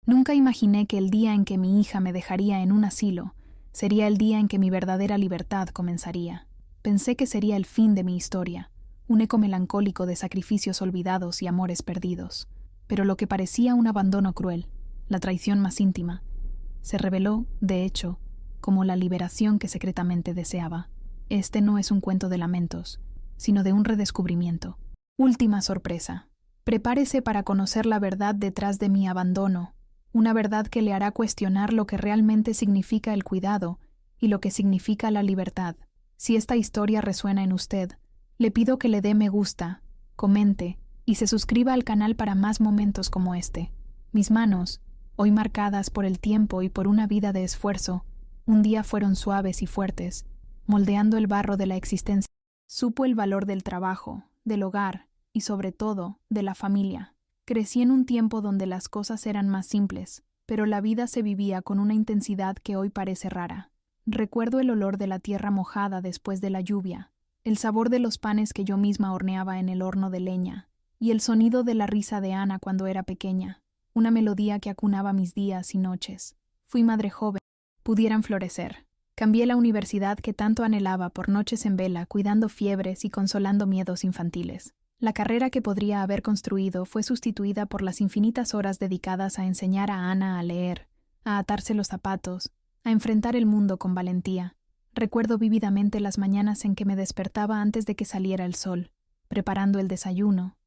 Nunca imaginé que el día en que mi hija me dejaría en un asilo sería el día en que mi verdadera libertad comenzaría. Pensé que sería el fin de mi historia, un eco melancólico de sacrificios olvidados y amores perdidos. Pero lo que parecía un abandono cruel, la traición más íntima, se reveló, de hecho, como la liberación que secretamente deseaba. Este no es un cuento de lamentos, sino de un redescubrimiento. Última sorpresa. Prepárese para conocer la verdad detrás de mi abandono, una verdad que le hará cuestionar lo que realmente significa el cuidado y lo que significa la libertad. Si esta historia resuena en usted, le pido que le dé me gusta, comente y se suscriba al canal para más momentos como este. Mis manos, hoy marcadas por el tiempo y por una vida de esfuerzo, un día fueron suaves y fuertes, moldeando el barro de la existencia. Supo el valor del trabajo, del hogar y sobre todo de la familia. Crecí en un tiempo donde las cosas eran más simples, pero la vida se vivía con una intensidad que hoy parece rara. Recuerdo el olor de la tierra mojada después de la lluvia, el sabor de los panes que yo misma horneaba en el horno de leña, y el sonido de la risa de Ana cuando era pequeña, una melodía que acunaba mis días y noches. Fui madre joven, pudieran florecer. Cambié la universidad que tanto anhelaba por noches en vela, cuidando fiebres y consolando miedos infantiles. La carrera que podría haber construido fue sustituida por las infinitas horas dedicadas a enseñar a Ana a leer, a atarse los zapatos, a enfrentar el mundo con valentía. Recuerdo vívidamente las mañanas en que me despertaba antes de que saliera el sol, preparando el desayuno,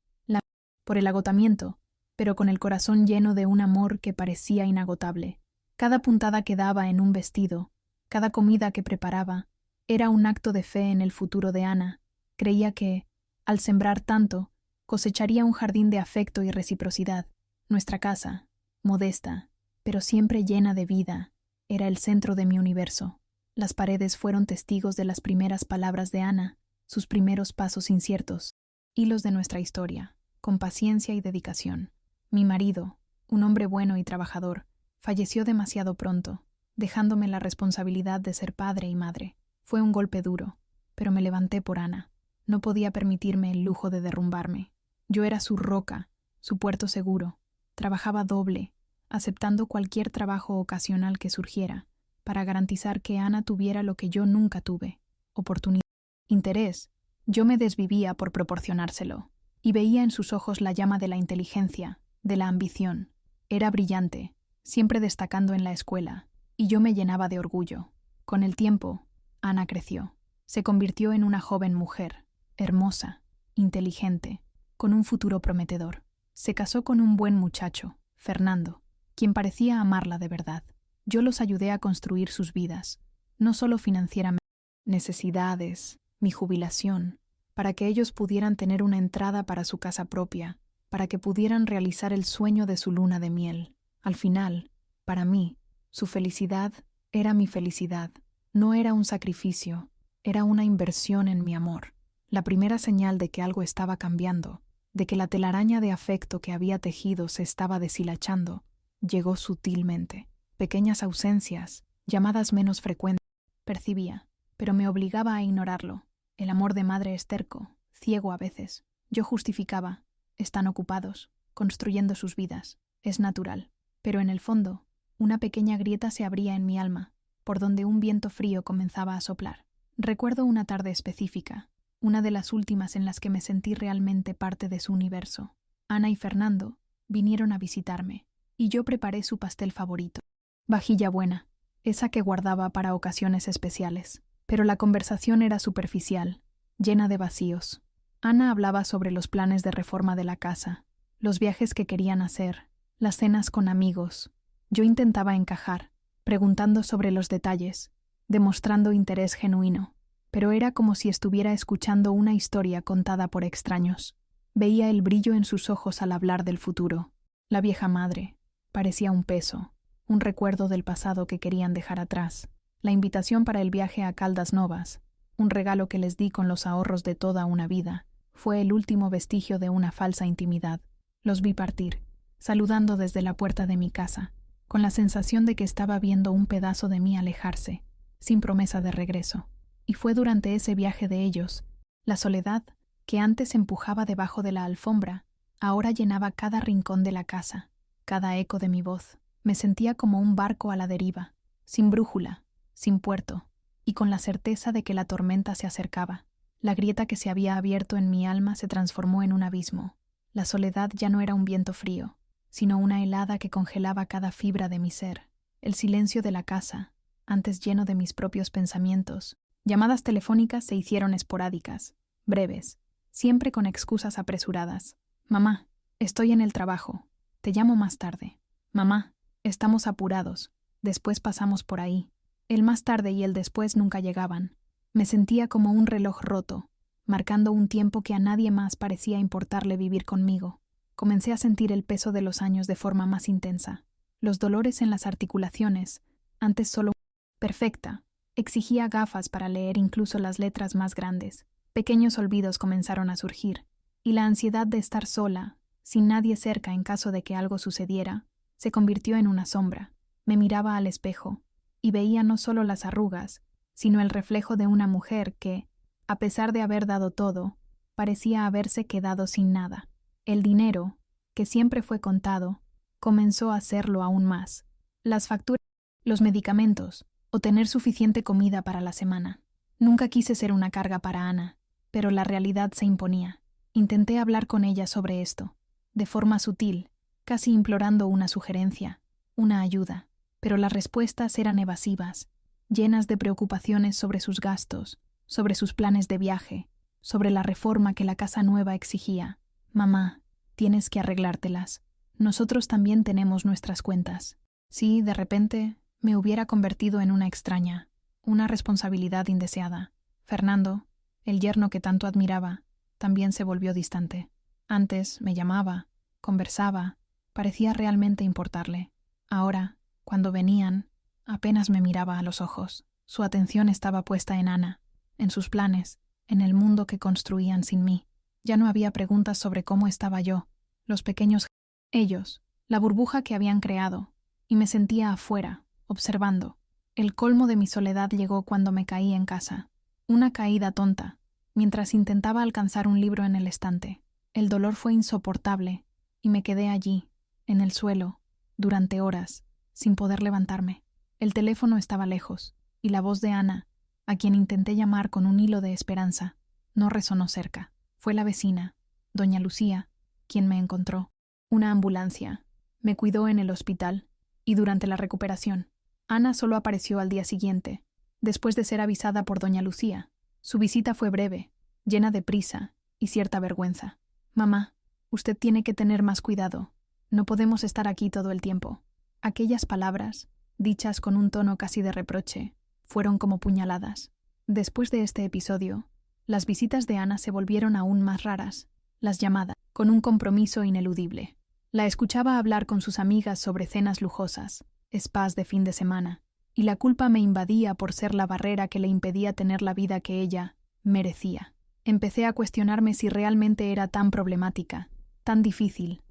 por el agotamiento, pero con el corazón lleno de un amor que parecía inagotable. Cada puntada que daba en un vestido, cada comida que preparaba, era un acto de fe en el futuro de Ana. Creía que, al sembrar tanto, cosecharía un jardín de afecto y reciprocidad. Nuestra casa, modesta, pero siempre llena de vida, era el centro de mi universo. Las paredes fueron testigos de las primeras palabras de Ana, sus primeros pasos inciertos, hilos de nuestra historia, con paciencia y dedicación. Mi marido, un hombre bueno y trabajador, falleció demasiado pronto, dejándome la responsabilidad de ser padre y madre. Fue un golpe duro, pero me levanté por Ana. No podía permitirme el lujo de derrumbarme. Yo era su roca, su puerto seguro. Trabajaba doble, aceptando cualquier trabajo ocasional que surgiera, para garantizar que Ana tuviera lo que yo nunca tuve: oportunidad, interés. Yo me desvivía por proporcionárselo, y veía en sus ojos la llama de la inteligencia, de la ambición. Era brillante, siempre destacando en la escuela, y yo me llenaba de orgullo. Con el tiempo, Ana creció. Se convirtió en una joven mujer, hermosa, inteligente, con un futuro prometedor. Se casó con un buen muchacho, Fernando, quien parecía amarla de verdad. Yo los ayudé a construir sus vidas, no solo financieramente, necesidades, mi jubilación, para que ellos pudieran tener una entrada para su casa propia, para que pudieran realizar el sueño de su luna de miel. Al final, para mí, su felicidad era mi felicidad. No era un sacrificio, era una inversión en mi amor. La primera señal de que algo estaba cambiando, de que la telaraña de afecto que había tejido se estaba deshilachando, llegó sutilmente. Pequeñas ausencias, llamadas menos frecuentes, percibía, pero me obligaba a ignorarlo. El amor de madre es terco, ciego a veces. Yo justificaba: están ocupados, construyendo sus vidas. Es natural. Pero en el fondo, una pequeña grieta se abría en mi alma, por donde un viento frío comenzaba a soplar. Recuerdo una tarde específica, una de las últimas en las que me sentí realmente parte de su universo. Ana y Fernando vinieron a visitarme, y yo preparé su pastel favorito. Vajilla buena, esa que guardaba para ocasiones especiales. Pero la conversación era superficial, llena de vacíos. Ana hablaba sobre los planes de reforma de la casa, los viajes que querían hacer, las cenas con amigos. Yo intentaba encajar, preguntando sobre los detalles, demostrando interés genuino, pero era como si estuviera escuchando una historia contada por extraños. Veía el brillo en sus ojos al hablar del futuro. La vieja madre parecía un peso, un recuerdo del pasado que querían dejar atrás. La invitación para el viaje a Caldas Novas, un regalo que les di con los ahorros de toda una vida, fue el último vestigio de una falsa intimidad. Los vi partir, saludando desde la puerta de mi casa, con la sensación de que estaba viendo un pedazo de mí alejarse, sin promesa de regreso. Y fue durante ese viaje de ellos, la soledad, que antes empujaba debajo de la alfombra, ahora llenaba cada rincón de la casa, cada eco de mi voz. Me sentía como un barco a la deriva, sin brújula, sin puerto, y con la certeza de que la tormenta se acercaba. La grieta que se había abierto en mi alma se transformó en un abismo. La soledad ya no era un viento frío, sino una helada que congelaba cada fibra de mi ser. El silencio de la casa, antes lleno de mis propios pensamientos. Llamadas telefónicas se hicieron esporádicas, breves, siempre con excusas apresuradas. Mamá, estoy en el trabajo. Te llamo más tarde. Mamá, estamos apurados. Después pasamos por ahí. El más tarde y el después nunca llegaban. Me sentía como un reloj roto, marcando un tiempo que a nadie más parecía importarle vivir conmigo. Comencé a sentir el peso de los años de forma más intensa. Los dolores en las articulaciones, antes solo perfecta, exigía gafas para leer incluso las letras más grandes. Pequeños olvidos comenzaron a surgir, y la ansiedad de estar sola, sin nadie cerca en caso de que algo sucediera, se convirtió en una sombra. Me miraba al espejo, y veía no solo las arrugas, sino el reflejo de una mujer que, a pesar de haber dado todo, parecía haberse quedado sin nada. El dinero, que siempre fue contado, comenzó a hacerlo aún más. Las facturas, los medicamentos, o tener suficiente comida para la semana. Nunca quise ser una carga para Ana, pero la realidad se imponía. Intenté hablar con ella sobre esto, de forma sutil, casi implorando una sugerencia, una ayuda, pero las respuestas eran evasivas, llenas de preocupaciones sobre sus gastos, sobre sus planes de viaje, sobre la reforma que la casa nueva exigía. Mamá, tienes que arreglártelas. Nosotros también tenemos nuestras cuentas. Sí, de repente, me hubiera convertido en una extraña, una responsabilidad indeseada. Fernando, el yerno que tanto admiraba, también se volvió distante. Antes me llamaba, conversaba, parecía realmente importarle. Ahora, cuando venían, apenas me miraba a los ojos. Su atención estaba puesta en Ana, en sus planes, en el mundo que construían sin mí. Ya no había preguntas sobre cómo estaba yo, los pequeños, ellos, la burbuja que habían creado, y me sentía afuera, observando. El colmo de mi soledad llegó cuando me caí en casa. Una caída tonta, mientras intentaba alcanzar un libro en el estante. El dolor fue insoportable, y me quedé allí, en el suelo, durante horas, sin poder levantarme. El teléfono estaba lejos, y la voz de Ana, a quien intenté llamar con un hilo de esperanza, no resonó cerca. Fue la vecina, doña Lucía, quien me encontró. Una ambulancia. Me cuidó en el hospital, y durante la recuperación. Ana solo apareció al día siguiente, después de ser avisada por doña Lucía. Su visita fue breve, llena de prisa y cierta vergüenza. Mamá, usted tiene que tener más cuidado. No podemos estar aquí todo el tiempo. Aquellas palabras, dichas con un tono casi de reproche, fueron como puñaladas. Después de este episodio, las visitas de Ana se volvieron aún más raras, las llamadas, con un compromiso ineludible. La escuchaba hablar con sus amigas sobre cenas lujosas, spas de fin de semana, y la culpa me invadía por ser la barrera que le impedía tener la vida que ella merecía. Empecé a cuestionarme si realmente era tan problemática, tan difícil.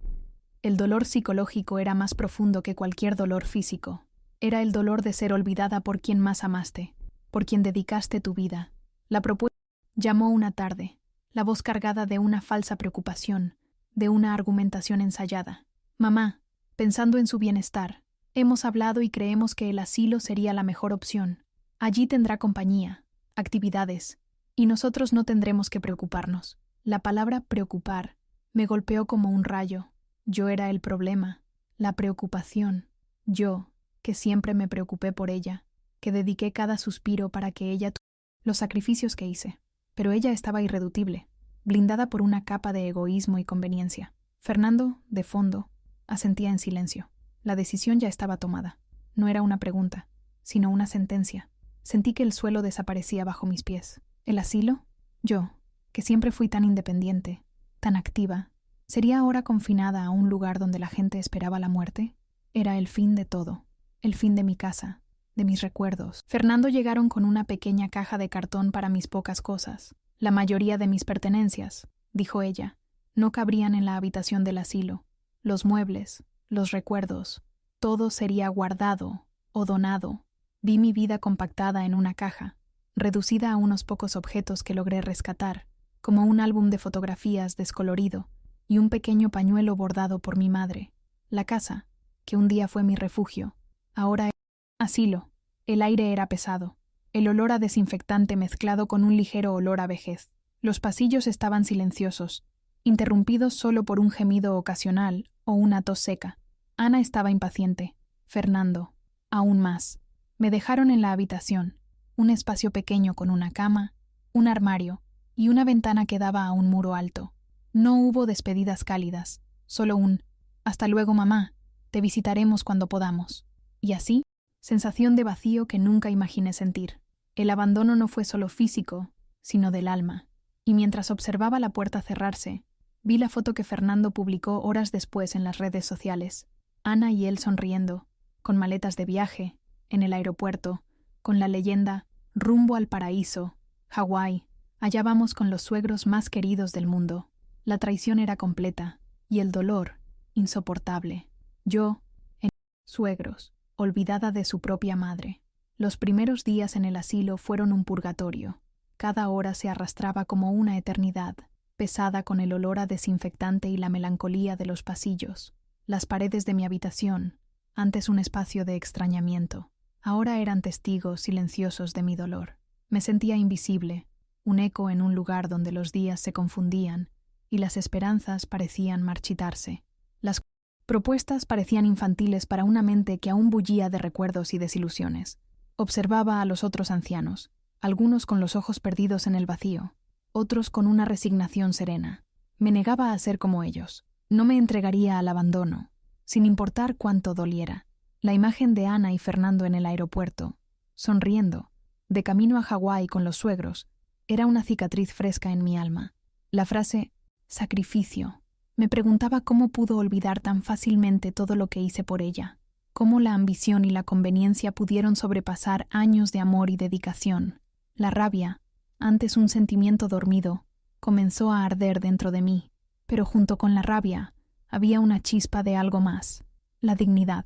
El dolor psicológico era más profundo que cualquier dolor físico. Era el dolor de ser olvidada por quien más amaste, por quien dedicaste tu vida. La propuesta llamó una tarde, la voz cargada de una falsa preocupación, de una argumentación ensayada. Mamá, pensando en su bienestar, hemos hablado y creemos que el asilo sería la mejor opción. Allí tendrá compañía, actividades, y nosotros no tendremos que preocuparnos. La palabra preocupar me golpeó como un rayo. Yo era el problema, la preocupación. Yo, que siempre me preocupé por ella, que dediqué cada suspiro para que ella los sacrificios que hice. Pero ella estaba irreductible, blindada por una capa de egoísmo y conveniencia. Fernando, de fondo, asentía en silencio. La decisión ya estaba tomada. No era una pregunta, sino una sentencia. Sentí que el suelo desaparecía bajo mis pies. ¿El asilo? Yo, que siempre fui tan independiente, tan activa, ¿sería ahora confinada a un lugar donde la gente esperaba la muerte? Era el fin de todo, el fin de mi casa, de mis recuerdos. Fernando llegaron con una pequeña caja de cartón para mis pocas cosas. La mayoría de mis pertenencias, dijo ella, no cabrían en la habitación del asilo. Los muebles, los recuerdos, todo sería guardado o donado. Vi mi vida compactada en una caja, reducida a unos pocos objetos que logré rescatar, como un álbum de fotografías descolorido y un pequeño pañuelo bordado por mi madre. La casa, que un día fue mi refugio, ahora era asilo. El aire era pesado, el olor a desinfectante mezclado con un ligero olor a vejez. Los pasillos estaban silenciosos, interrumpidos solo por un gemido ocasional o una tos seca. Ana estaba impaciente. Fernando, aún más. Me dejaron en la habitación, un espacio pequeño con una cama, un armario y una ventana que daba a un muro alto. No hubo despedidas cálidas, solo un «Hasta luego, mamá, te visitaremos cuando podamos». Y así, sensación de vacío que nunca imaginé sentir. El abandono no fue solo físico, sino del alma. Y mientras observaba la puerta cerrarse, vi la foto que Fernando publicó horas después en las redes sociales. Ana y él sonriendo, con maletas de viaje, en el aeropuerto, con la leyenda «Rumbo al paraíso, Hawái». Allá vamos con los suegros más queridos del mundo. La traición era completa, y el dolor, insoportable. Yo, en suegros, olvidada de su propia madre. Los primeros días en el asilo fueron un purgatorio. Cada hora se arrastraba como una eternidad, pesada con el olor a desinfectante y la melancolía de los pasillos. Las paredes de mi habitación, antes un espacio de extrañamiento, ahora eran testigos silenciosos de mi dolor. Me sentía invisible, un eco en un lugar donde los días se confundían y las esperanzas parecían marchitarse. Las propuestas parecían infantiles para una mente que aún bullía de recuerdos y desilusiones. Observaba a los otros ancianos, algunos con los ojos perdidos en el vacío, otros con una resignación serena. Me negaba a ser como ellos. No me entregaría al abandono, sin importar cuánto doliera. La imagen de Ana y Fernando en el aeropuerto, sonriendo, de camino a Hawái con los suegros, era una cicatriz fresca en mi alma. La frase «sacrificio». Me preguntaba cómo pudo olvidar tan fácilmente todo lo que hice por ella, cómo la ambición y la conveniencia pudieron sobrepasar años de amor y dedicación. La rabia, antes un sentimiento dormido, comenzó a arder dentro de mí, pero junto con la rabia había una chispa de algo más, la dignidad.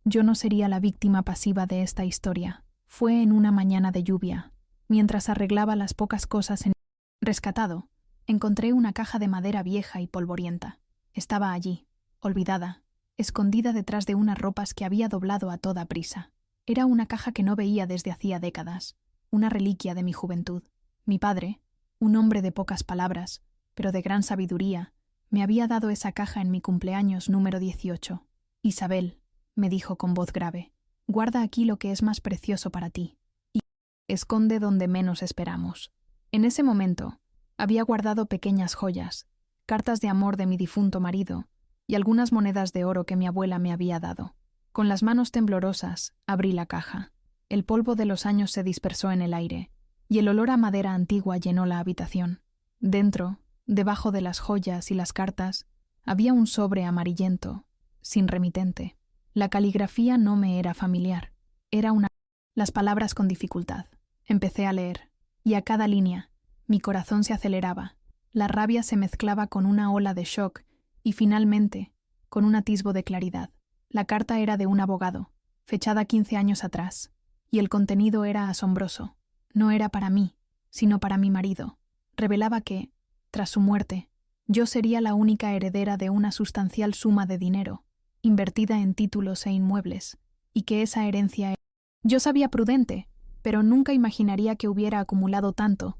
Yo no sería la víctima pasiva de esta historia. Fue en una mañana de lluvia, mientras arreglaba las pocas cosas en rescatado, encontré una caja de madera vieja y polvorienta. Estaba allí, olvidada, escondida detrás de unas ropas que había doblado a toda prisa. Era una caja que no veía desde hacía décadas, una reliquia de mi juventud. Mi padre, un hombre de pocas palabras, pero de gran sabiduría, me había dado esa caja en mi cumpleaños número 18. «Isabel», me dijo con voz grave, «guarda aquí lo que es más precioso para ti. Y esconde donde menos esperamos». En ese momento, había guardado pequeñas joyas, cartas de amor de mi difunto marido y algunas monedas de oro que mi abuela me había dado. Con las manos temblorosas, abrí la caja. El polvo de los años se dispersó en el aire, y el olor a madera antigua llenó la habitación. Dentro, debajo de las joyas y las cartas, había un sobre amarillento, sin remitente. La caligrafía no me era familiar. Era una... Las palabras con dificultad. Empecé a leer, y a cada línea, mi corazón se aceleraba. La rabia se mezclaba con una ola de shock y, finalmente, con un atisbo de claridad. La carta era de un abogado, fechada 15 años atrás, y el contenido era asombroso. No era para mí, sino para mi marido. Revelaba que, tras su muerte, yo sería la única heredera de una sustancial suma de dinero, invertida en títulos e inmuebles, y que esa herencia era... Yo sabía prudente, pero nunca imaginaría que hubiera acumulado tanto.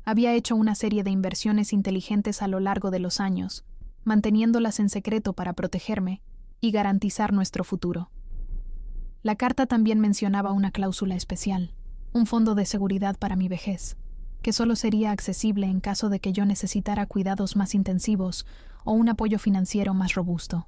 Había hecho una serie de inversiones inteligentes a lo largo de los años, manteniéndolas en secreto para protegerme y garantizar nuestro futuro. La carta también mencionaba una cláusula especial, un fondo de seguridad para mi vejez, que solo sería accesible en caso de que yo necesitara cuidados más intensivos o un apoyo financiero más robusto.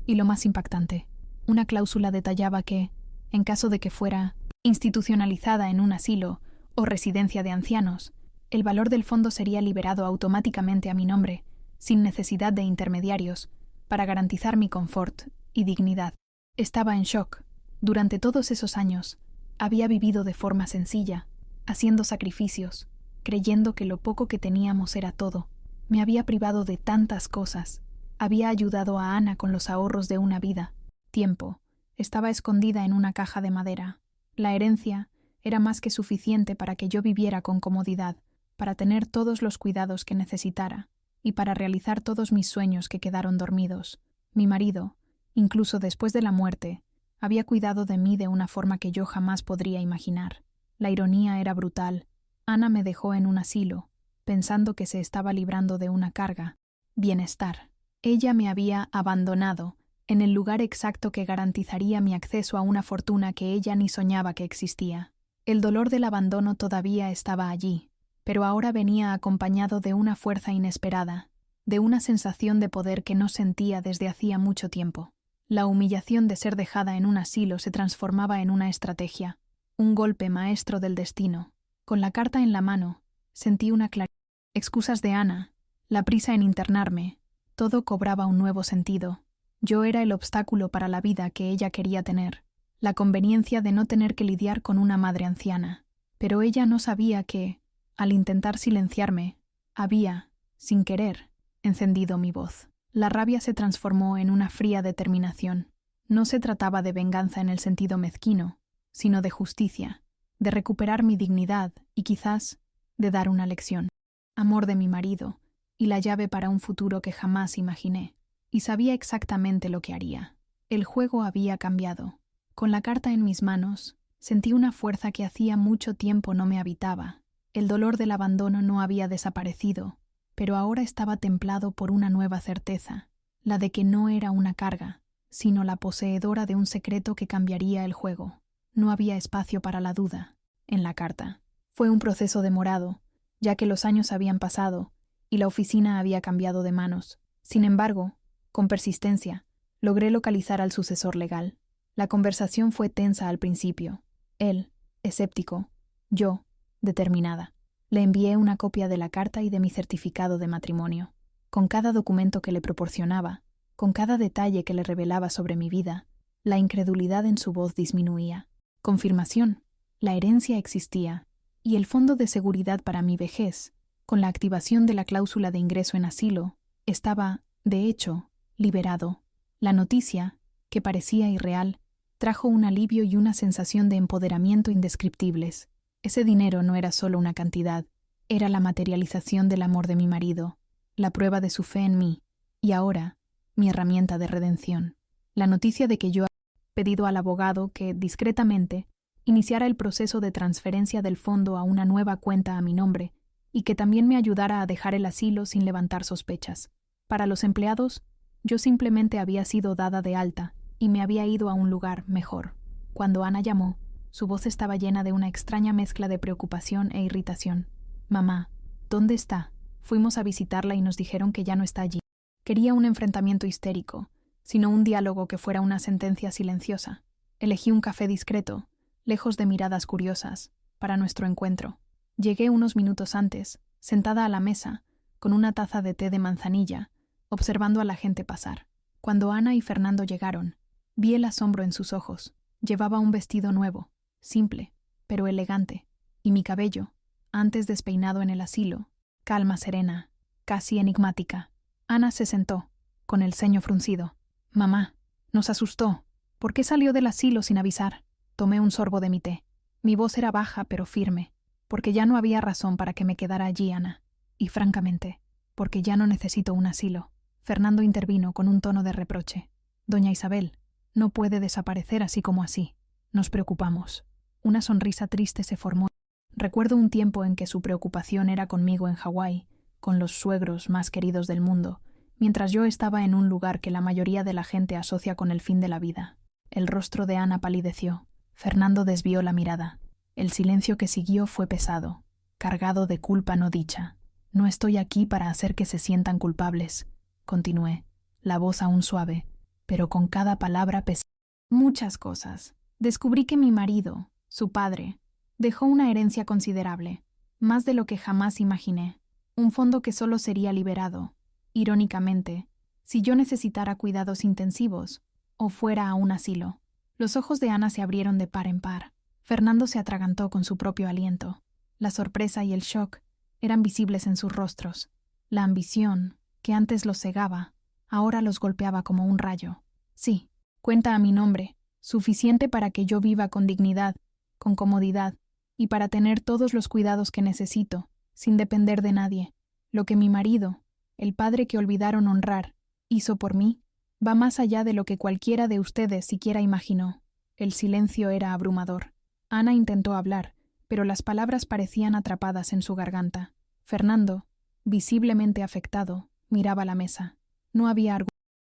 Y lo más impactante, una cláusula detallaba que, en caso de que fuera institucionalizada en un asilo o residencia de ancianos, el valor del fondo sería liberado automáticamente a mi nombre, sin necesidad de intermediarios, para garantizar mi confort y dignidad. Estaba en shock. Durante todos esos años, había vivido de forma sencilla, haciendo sacrificios, creyendo que lo poco que teníamos era todo. Me había privado de tantas cosas. Había ayudado a Ana con los ahorros de una vida. Tiempo. Estaba escondida en una caja de madera. La herencia era más que suficiente para que yo viviera con comodidad, para tener todos los cuidados que necesitara y para realizar todos mis sueños que quedaron dormidos. Mi marido, Incluso después de la muerte, había cuidado de mí de una forma que yo jamás podría imaginar. La ironía era brutal. Ana me dejó en un asilo, pensando que se estaba librando de una carga. Bienestar. Ella me había abandonado en el lugar exacto que garantizaría mi acceso a una fortuna que ella ni soñaba que existía. El dolor del abandono todavía estaba allí, pero ahora venía acompañado de una fuerza inesperada, de una sensación de poder que no sentía desde hacía mucho tiempo. La humillación de ser dejada en un asilo se transformaba en una estrategia, un golpe maestro del destino. Con la carta en la mano, sentí una claridad. Excusas de Ana, la prisa en internarme, todo cobraba un nuevo sentido. Yo era el obstáculo para la vida que ella quería tener, la conveniencia de no tener que lidiar con una madre anciana. Pero ella no sabía que, al intentar silenciarme, había, sin querer, encendido mi voz. La rabia se transformó en una fría determinación. No se trataba de venganza en el sentido mezquino, sino de justicia, de recuperar mi dignidad y quizás de dar una lección. Amor de mi marido y la llave para un futuro que jamás imaginé. Y sabía exactamente lo que haría. El juego había cambiado. Con la carta en mis manos, sentí una fuerza que hacía mucho tiempo no me habitaba. El dolor del abandono no había desaparecido, pero ahora estaba templado por una nueva certeza, la de que no era una carga, sino la poseedora de un secreto que cambiaría el juego. No había espacio para la duda en la carta. Fue un proceso demorado, ya que los años habían pasado y la oficina había cambiado de manos. Sin embargo, con persistencia, logré localizar al sucesor legal. La conversación fue tensa al principio. Él, escéptico, yo, determinada. Le envié una copia de la carta y de mi certificado de matrimonio. Con cada documento que le proporcionaba, con cada detalle que le revelaba sobre mi vida, la incredulidad en su voz disminuía. Confirmación. La herencia existía, y el fondo de seguridad para mi vejez, con la activación de la cláusula de ingreso en asilo, estaba, de hecho, liberado. La noticia, que parecía irreal, trajo un alivio y una sensación de empoderamiento indescriptibles. Ese dinero no era solo una cantidad, era la materialización del amor de mi marido, la prueba de su fe en mí, y ahora, mi herramienta de redención. La noticia de que yo había pedido al abogado que, discretamente, iniciara el proceso de transferencia del fondo a una nueva cuenta a mi nombre, y que también me ayudara a dejar el asilo sin levantar sospechas. Para los empleados, yo simplemente había sido dada de alta y me había ido a un lugar mejor. Cuando Ana llamó, su voz estaba llena de una extraña mezcla de preocupación e irritación. «Mamá, ¿dónde está?» Fuimos a visitarla y nos dijeron que ya no está allí. Quería un enfrentamiento histérico, sino un diálogo que fuera una sentencia silenciosa. Elegí un café discreto, lejos de miradas curiosas, para nuestro encuentro. Llegué unos minutos antes, sentada a la mesa, con una taza de té de manzanilla, observando a la gente pasar. Cuando Ana y Fernando llegaron, vi el asombro en sus ojos. Llevaba un vestido nuevo, simple, pero elegante, y mi cabello, antes despeinado en el asilo, calma serena, casi enigmática. Ana se sentó, con el ceño fruncido. «Mamá, nos asustó. ¿Por qué salió del asilo sin avisar?» Tomé un sorbo de mi té. Mi voz era baja pero firme, porque ya no había razón para que me quedara allí, Ana. Y francamente, porque ya no necesito un asilo. Fernando intervino con un tono de reproche. «Doña Isabel, no puede desaparecer así como así. Nos preocupamos». Una sonrisa triste se formó. Recuerdo un tiempo en que su preocupación era conmigo en Hawái, con los suegros más queridos del mundo, mientras yo estaba en un lugar que la mayoría de la gente asocia con el fin de la vida. El rostro de Ana palideció. Fernando desvió la mirada. El silencio que siguió fue pesado, cargado de culpa no dicha. «No estoy aquí para hacer que se sientan culpables», continué, la voz aún suave, pero con cada palabra pesada. «Muchas cosas. Descubrí que mi marido, su padre, dejó una herencia considerable, más de lo que jamás imaginé. Un fondo que solo sería liberado, irónicamente, si yo necesitara cuidados intensivos o fuera a un asilo». Los ojos de Ana se abrieron de par en par. Fernando se atragantó con su propio aliento. La sorpresa y el shock eran visibles en sus rostros. La ambición, que antes los cegaba, ahora los golpeaba como un rayo. «Sí, cuenta a mi nombre, suficiente para que yo viva con dignidad, con comodidad, y para tener todos los cuidados que necesito, sin depender de nadie. Lo que mi marido, el padre que olvidaron honrar, hizo por mí, Va más allá de lo que cualquiera de ustedes siquiera imaginó. El silencio era abrumador. Ana intentó hablar, pero las palabras parecían atrapadas en su garganta. Fernando, visiblemente afectado, miraba la mesa. No había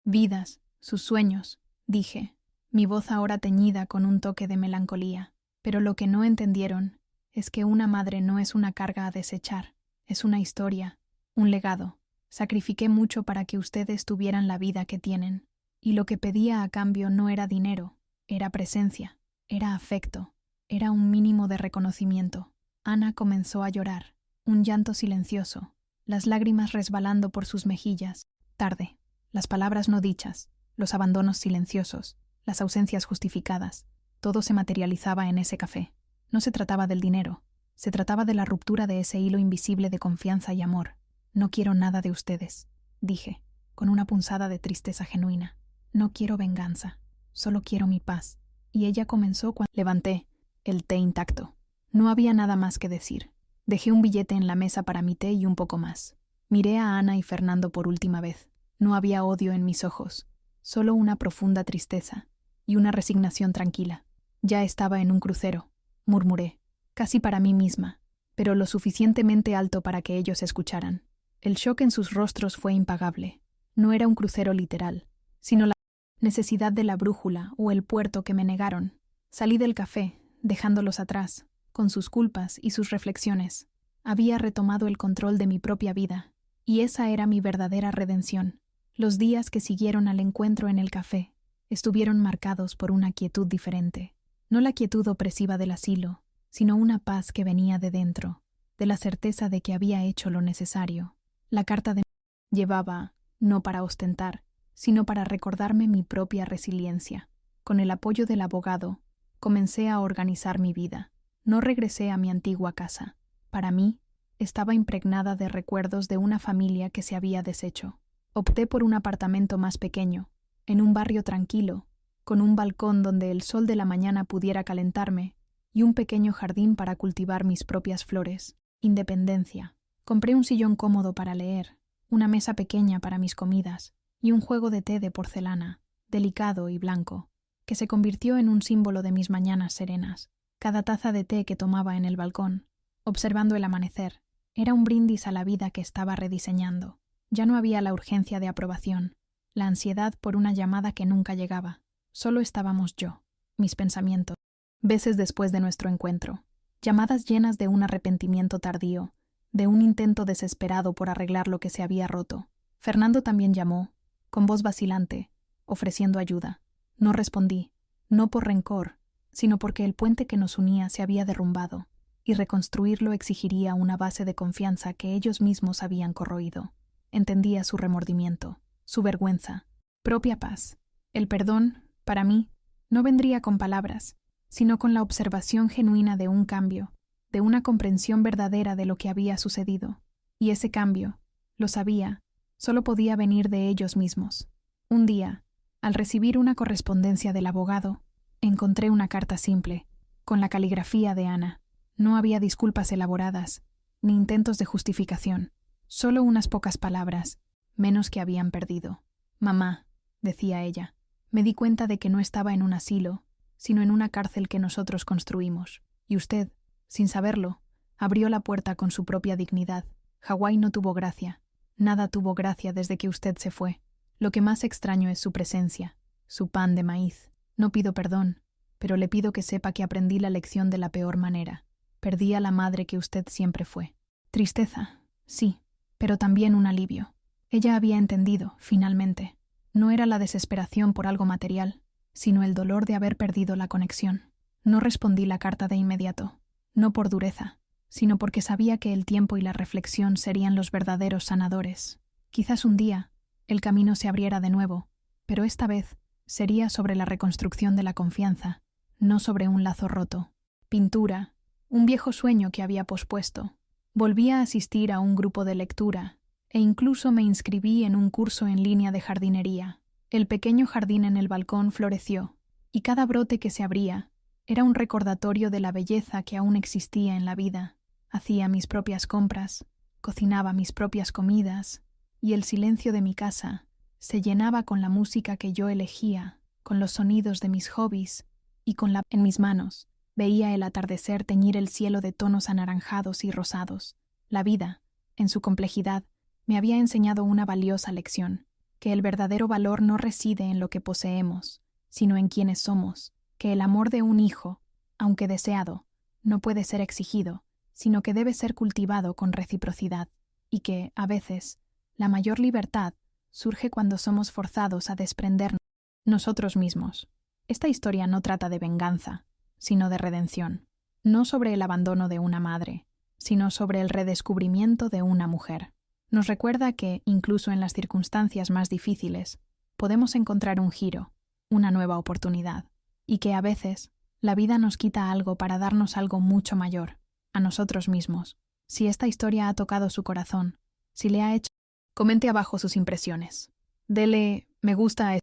vidas, sus sueños, dije, mi voz ahora teñida con un toque de melancolía. Pero lo que no entendieron es que una madre no es una carga a desechar, es una historia, un legado. Sacrifiqué mucho para que ustedes tuvieran la vida que tienen, y lo que pedía a cambio no era dinero, era presencia, era afecto, era un mínimo de reconocimiento. Ana comenzó a llorar, un llanto silencioso, las lágrimas resbalando por sus mejillas. Tarde, las palabras no dichas, los abandonos silenciosos, las ausencias justificadas, todo se materializaba en ese café. No se trataba del dinero, se trataba de la ruptura de ese hilo invisible de confianza y amor. No quiero nada de ustedes, dije, con una punzada de tristeza genuina. No quiero venganza, solo quiero mi paz. Y ella comenzó cuando levanté, el té intacto. No había nada más que decir. Dejé un billete en la mesa para mi té y un poco más. Miré a Ana y Fernando por última vez. No había odio en mis ojos, solo una profunda tristeza y una resignación tranquila. Ya estaba en un crucero, murmuré, casi para mí misma, pero lo suficientemente alto para que ellos escucharan. El shock en sus rostros fue impagable. No era un crucero literal, sino la necesidad de la brújula o el puerto que me negaron. Salí del café, dejándolos atrás, con sus culpas y sus reflexiones. Había retomado el control de mi propia vida, y esa era mi verdadera redención. Los días que siguieron al encuentro en el café estuvieron marcados por una quietud diferente. No la quietud opresiva del asilo, sino una paz que venía de dentro, de la certeza de que había hecho lo necesario. La carta de llevaba, no para ostentar, sino para recordarme mi propia resiliencia. Con el apoyo del abogado, comencé a organizar mi vida. No regresé a mi antigua casa. Para mí, estaba impregnada de recuerdos de una familia que se había deshecho. Opté por un apartamento más pequeño, en un barrio tranquilo, con un balcón donde el sol de la mañana pudiera calentarme y un pequeño jardín para cultivar mis propias flores. Independencia. Compré un sillón cómodo para leer, una mesa pequeña para mis comidas y un juego de té de porcelana, delicado y blanco, que se convirtió en un símbolo de mis mañanas serenas. Cada taza de té que tomaba en el balcón, observando el amanecer, era un brindis a la vida que estaba rediseñando. Ya no había la urgencia de aprobación, la ansiedad por una llamada que nunca llegaba. Solo estábamos yo, mis pensamientos. Veces después de nuestro encuentro, llamadas llenas de un arrepentimiento tardío, de un intento desesperado por arreglar lo que se había roto. Fernando también llamó, con voz vacilante, ofreciendo ayuda. No respondí, no por rencor, sino porque el puente que nos unía se había derrumbado, y reconstruirlo exigiría una base de confianza que ellos mismos habían corroído. Entendía su remordimiento, su vergüenza, propia paz. El perdón, para mí, no vendría con palabras, sino con la observación genuina de un cambio, de una comprensión verdadera de lo que había sucedido. Y ese cambio, lo sabía, solo podía venir de ellos mismos. Un día, al recibir una correspondencia del abogado, encontré una carta simple, con la caligrafía de Ana. No había disculpas elaboradas, ni intentos de justificación, solo unas pocas palabras, menos que habían perdido. Mamá, decía ella, me di cuenta de que no estaba en un asilo, sino en una cárcel que nosotros construimos, y usted, sin saberlo, abrió la puerta con su propia dignidad. Hawái no tuvo gracia, nada tuvo gracia desde que usted se fue. Lo que más extraño es su presencia, su pan de maíz. No pido perdón, pero le pido que sepa que aprendí la lección de la peor manera. Perdí a la madre que usted siempre fue. Tristeza, sí, pero también un alivio. Ella había entendido, finalmente. No era la desesperación por algo material, sino el dolor de haber perdido la conexión. No respondí la carta de inmediato, no por dureza, sino porque sabía que el tiempo y la reflexión serían los verdaderos sanadores. Quizás un día el camino se abriera de nuevo, pero esta vez sería sobre la reconstrucción de la confianza, no sobre un lazo roto. Pintura, un viejo sueño que había pospuesto. Volví a asistir a un grupo de lectura e incluso me inscribí en un curso en línea de jardinería. El pequeño jardín en el balcón floreció, y cada brote que se abría era un recordatorio de la belleza que aún existía en la vida. Hacía mis propias compras, cocinaba mis propias comidas, y el silencio de mi casa se llenaba con la música que yo elegía, con los sonidos de mis hobbies y en mis manos. Veía el atardecer teñir el cielo de tonos anaranjados y rosados. La vida, en su complejidad, me había enseñado una valiosa lección, que el verdadero valor no reside en lo que poseemos, sino en quienes somos, que el amor de un hijo, aunque deseado, no puede ser exigido, sino que debe ser cultivado con reciprocidad, y que, a veces, la mayor libertad surge cuando somos forzados a desprendernos nosotros mismos. Esta historia no trata de venganza, sino de redención, no sobre el abandono de una madre, sino sobre el redescubrimiento de una mujer. Nos recuerda que, incluso en las circunstancias más difíciles, podemos encontrar un giro, una nueva oportunidad, y que a veces la vida nos quita algo para darnos algo mucho mayor, a nosotros mismos. Si esta historia ha tocado su corazón, si le ha hecho, comente abajo sus impresiones. Dele me gusta a